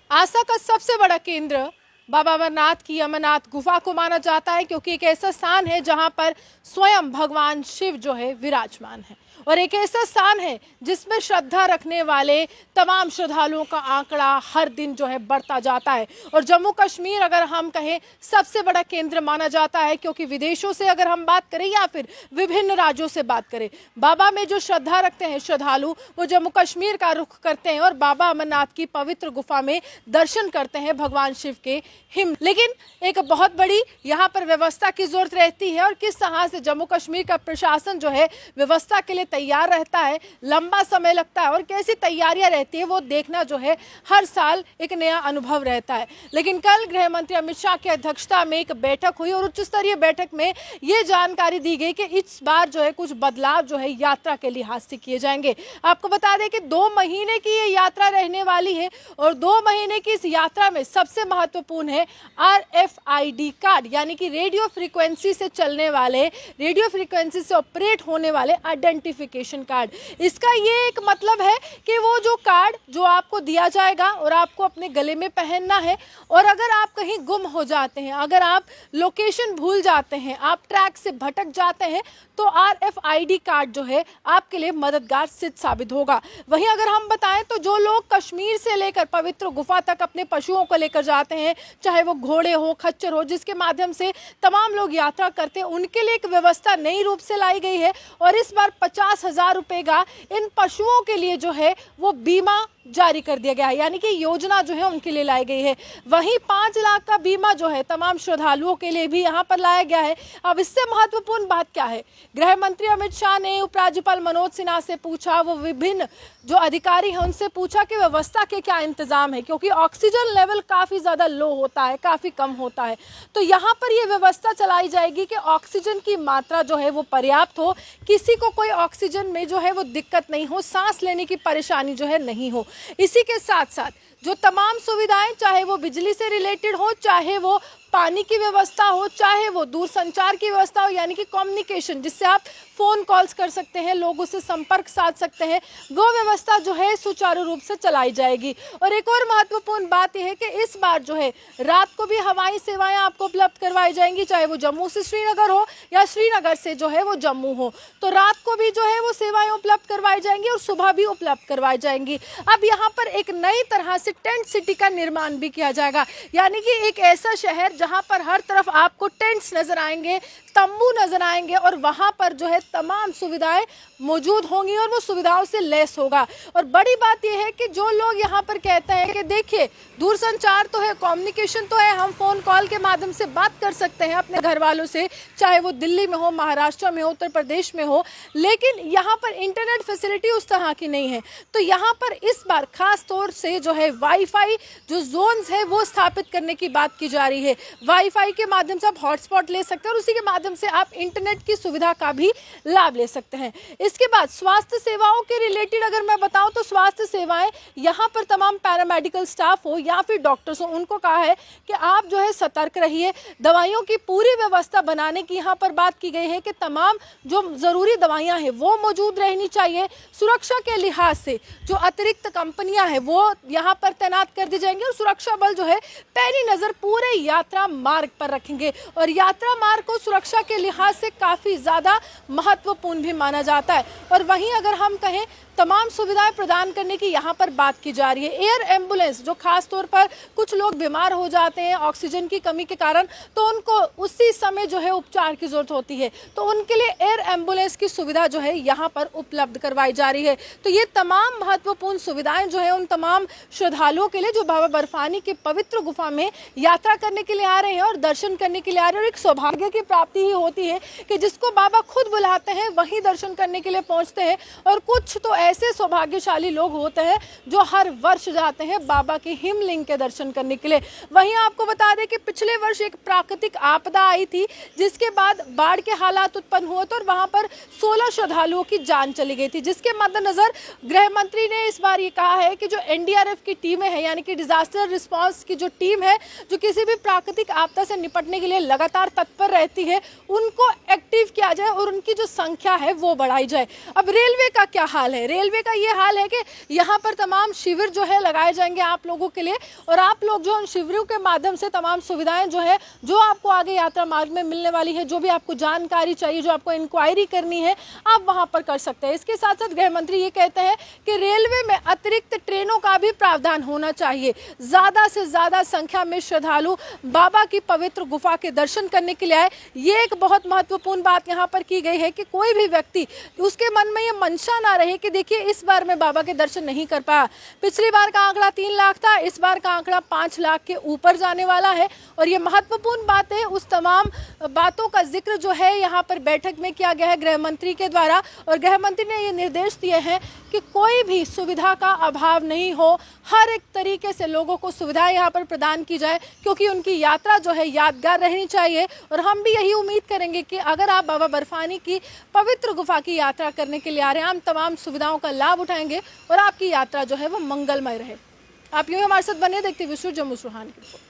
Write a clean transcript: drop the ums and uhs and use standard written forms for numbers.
आस्था का सबसे बड़ा केंद्र बाबा अमरनाथ की अमरनाथ गुफा को माना जाता है, क्योंकि एक ऐसा स्थान है जहां पर स्वयं भगवान शिव जो है विराजमान है, और एक ऐसा स्थान है जिसमें श्रद्धा रखने वाले तमाम श्रद्धालुओं का आंकड़ा हर दिन जो है बढ़ता जाता है। और जम्मू कश्मीर अगर हम कहें सबसे बड़ा केंद्र माना जाता है, क्योंकि विदेशों से अगर हम बात करें या फिर विभिन्न राज्यों से बात करें, बाबा में जो श्रद्धा रखते हैं श्रद्धालु वो जम्मू कश्मीर का रुख करते हैं और बाबा अमरनाथ की पवित्र गुफा में दर्शन करते हैं भगवान शिव के हिम। लेकिन एक बहुत बड़ी यहाँ पर व्यवस्था की जरूरत रहती है, और किस तरह से जम्मू कश्मीर का प्रशासन जो है व्यवस्था के लिए तैयार रहता है, लंबा समय लगता है और कैसी तैयारियां रहती है वो देखना जो है हर साल एक नया अनुभव रहता है। लेकिन कल गृह मंत्री अमित शाह की अध्यक्षता में एक बैठक हुई और उच्च स्तरीय बैठक में ये जानकारी दी गई कि इस बार जो है कुछ बदलाव जो है यात्रा के लिहाज से किए जाएंगे। आपको बता दें कि 2 महीने की ये यात्रा रहने वाली है, और 2 महीने की इस यात्रा में सबसे महत्वपूर्ण है RFID कार्ड, यानी कि रेडियो फ्रीक्वेंसी से चलने वाले, रेडियो फ्रीक्वेंसी से ऑपरेट होने वाले आइडेंटिफिकेशन कार्ड। इसका ये एक मतलब है कि वो जो कार्ड जो आपको दिया जाएगा और आपको अपने गले में पहनना है, और अगर आप कहीं गुम हो जाते हैं, अगर आप लोकेशन भूल जाते हैं, आप ट्रैक से भटक जाते हैं, तो RFID कार्ड जो है आपके लिए मददगार सिद्ध साबित होगा। वहीं अगर हम बताएं तो जो लोग कश्मीर से लेकर पवित्र गुफा तक अपने पशुओं को लेकर जाते हैं, चाहे वो घोड़े हो, खच्चर हो, जिसके माध्यम से तमाम लोग यात्रा करते हैं, उनके लिए एक व्यवस्था नई रूप से लाई गई है। और इस बार 50,000 रुपए का इन पशुओं के लिए जो है वो बीमा जारी कर दिया गया है, यानी कि योजना जो है उनके लिए लाई गई है। वहीं 5 लाख का बीमा जो है तमाम श्रद्धालुओं के लिए भी यहाँ पर लाया गया है। अब इससे महत्वपूर्ण बात क्या है, गृह मंत्री अमित शाह ने उपराज्यपाल मनोज सिन्हा से पूछा, वो विभिन्न जो अधिकारी हैं उनसे पूछा कि व्यवस्था के क्या इंतजाम है, क्योंकि ऑक्सीजन लेवल काफ़ी ज़्यादा लो होता है, काफ़ी कम होता है। तो यहाँ पर ये व्यवस्था चलाई जाएगी कि ऑक्सीजन की मात्रा जो है वो पर्याप्त हो, किसी को कोई ऑक्सीजन में जो है वो दिक्कत नहीं हो, सांस लेने की परेशानी जो है नहीं हो। इसी के साथ साथ जो तमाम सुविधाएं, चाहे वो बिजली से रिलेटेड हो, चाहे वो पानी की व्यवस्था हो, चाहे वो दूरसंचार की व्यवस्था हो, यानी कि कम्युनिकेशन जिससे आप फ़ोन कॉल्स कर सकते हैं, लोगों से संपर्क साध सकते हैं, वो व्यवस्था जो है सुचारू रूप से चलाई जाएगी। और एक और महत्वपूर्ण बात यह है कि इस बार जो है रात को भी हवाई सेवाएं आपको उपलब्ध करवाई जाएंगी, चाहे वो जम्मू से श्रीनगर हो या श्रीनगर से जो है वो जम्मू हो, तो रात को भी जो है वो सेवाएं उपलब्ध करवाई जाएंगी और सुबह भी उपलब्ध करवाई जाएंगी। अब यहाँ पर एक नई तरह से टेंट सिटी का निर्माण भी किया जाएगा, यानी कि एक ऐसा शहर जहां पर हर तरफ आपको टेंट्स नजर आएंगे, तंबू नजर आएंगे, और वहां पर जो है तमाम सुविधाएं मौजूद होंगी और वो सुविधाओं से लैस होगा। और बड़ी बात यह है कि जो लोग यहाँ पर कहते हैं कि देखिए दूरसंचार तो है, कम्युनिकेशन तो है, हम फोन कॉल के माध्यम से बात कर सकते हैं अपने घर वालों से, चाहे वो दिल्ली में हो, महाराष्ट्र में हो, उत्तर प्रदेश में हो, लेकिन यहाँ पर इंटरनेट फैसिलिटी उस तरह की नहीं है। तो यहाँ पर इस बार खास तौर से जो है वाईफाई जो जोन्स है वो स्थापित करने की बात की जा रही है। वाईफाई के माध्यम से आप हॉटस्पॉट ले सकते हैं और उसी के माध्यम से आप इंटरनेट की सुविधा का भी लाभ ले सकते हैं। इसके बाद स्वास्थ्य सेवाओं के रिलेटेड अगर मैं बताऊं तो स्वास्थ्य सेवाएं यहाँ पर तमाम पैरामेडिकल स्टाफ हो या फिर डॉक्टर्स हो, उनको कहा है कि आप जो है सतर्क रहिए। दवाइयों की पूरी व्यवस्था बनाने की यहाँ पर बात की गई है कि तमाम जो जरूरी दवाइयाँ हैं वो मौजूद रहनी चाहिए। सुरक्षा के लिहाज से जो अतिरिक्त कंपनियां हैं वो यहाँ पर तैनात कर दी जाएंगी और सुरक्षा बल जो है पैनी नजर पूरे यात्रा मार्ग पर रखेंगे। और यात्रा मार्ग को सुरक्षा के लिहाज से काफी ज्यादा महत्वपूर्ण भी माना जाता है। और वहीं अगर हम कहें तमाम सुविधाएं प्रदान करने की यहाँ पर बात की जा रही है। एयर एम्बुलेंस जो खास तौर पर कुछ लोग बीमार हो जाते हैं ऑक्सीजन की कमी के कारण, तो उनको उसी समय जो है उपचार की जरूरत होती है, तो उनके लिए एयर एम्बुलेंस की सुविधा जो है यहाँ पर उपलब्ध करवाई जा रही है। तो ये तमाम महत्वपूर्ण सुविधाएं जो है उन तमाम श्रद्धालुओं के लिए जो बाबा बर्फानी की पवित्र गुफा में यात्रा करने के लिए आ रहे हैं और दर्शन करने के लिए आ रहे हैं। और एक सौभाग्य की प्राप्ति ही होती है कि जिसको बाबा खुद बुलाते हैं वही दर्शन करने के लिए पहुंचते हैं। और कुछ तो ऐसे सौभाग्यशाली लोग होते हैं जो हर वर्ष जाते हैं बाबा के हिमलिंग के दर्शन करने के लिए। वहीं आपको बता दें कि पिछले वर्ष एक प्राकृतिक आपदा आई थी जिसके बाद बाढ़ के हालात उत्पन्न हुए थे और वहां पर 16 श्रद्धालुओं की जान चली गई थी, जिसके मद्देनजर गृह मंत्री ने इस बार ये कहा है कि जो NDRF की टीमें हैं, यानी कि डिजास्टर रिस्पांस की जो टीम है जो किसी भी प्राकृतिक आपदा से निपटने के लिए लगातार तत्पर रहती है, उनको एक्टिव किया जाए और उनकी जो संख्या है वो बढ़ाई जाए। अब रेलवे का क्या हाल है? रेलवे का ये हाल है कि यहाँ पर तमाम शिविर जो है लगाए जाएंगे आप लोगों के लिए, और आप लोग जो उन शिविरों के माध्यम से तमाम सुविधाएं जो है, जो आपको आगे यात्रा मार्ग में मिलने वाली है, जो भी आपको जानकारी चाहिए, जो आपको इंक्वायरी करनी है, आप वहां पर कर सकते हैं। इसके साथ साथ गृह मंत्री ये कहते हैं कि रेलवे में अतिरिक्त ट्रेनों का भी प्रावधान होना चाहिए। ज्यादा से ज्यादा संख्या में श्रद्धालु बाबा की पवित्र गुफा के दर्शन करने के लिए आए। ये एक बहुत महत्वपूर्ण बात यहाँ पर की गई है कि कोई भी व्यक्ति उसके मन में ये मंशा ना रहे कि देखिए इस बार मैं बाबा के दर्शन नहीं कर पाया। पिछली बार का आंकड़ा 3 लाख था, इस बार का आंकड़ा 5 लाख के ऊपर जाने वाला है। और ये महत्वपूर्ण बात है, उस तमाम बातों का जिक्र जो है यहाँ पर बैठक में किया गया है गृह मंत्री के द्वारा। और गृह मंत्री ने ये निर्देश दिए हैं कि कोई भी सुविधा का अभाव नहीं हो, हर एक तरीके से लोगों को सुविधाएं यहाँ पर प्रदान की जाए, क्योंकि उनकी यात्रा जो है यादगार रहनी चाहिए। और हम भी यही उम्मीद करेंगे कि अगर आप बाबा बर्फानी की पवित्र गुफा की यात्रा करने के लिए आ रहे हैं, हम तमाम सुविधाओं का लाभ उठाएंगे और आपकी यात्रा जो है वो मंगलमय रहे। आप यूँ हमारे साथ बने, देखते विश्व जम्मू सुहान की रिपोर्ट।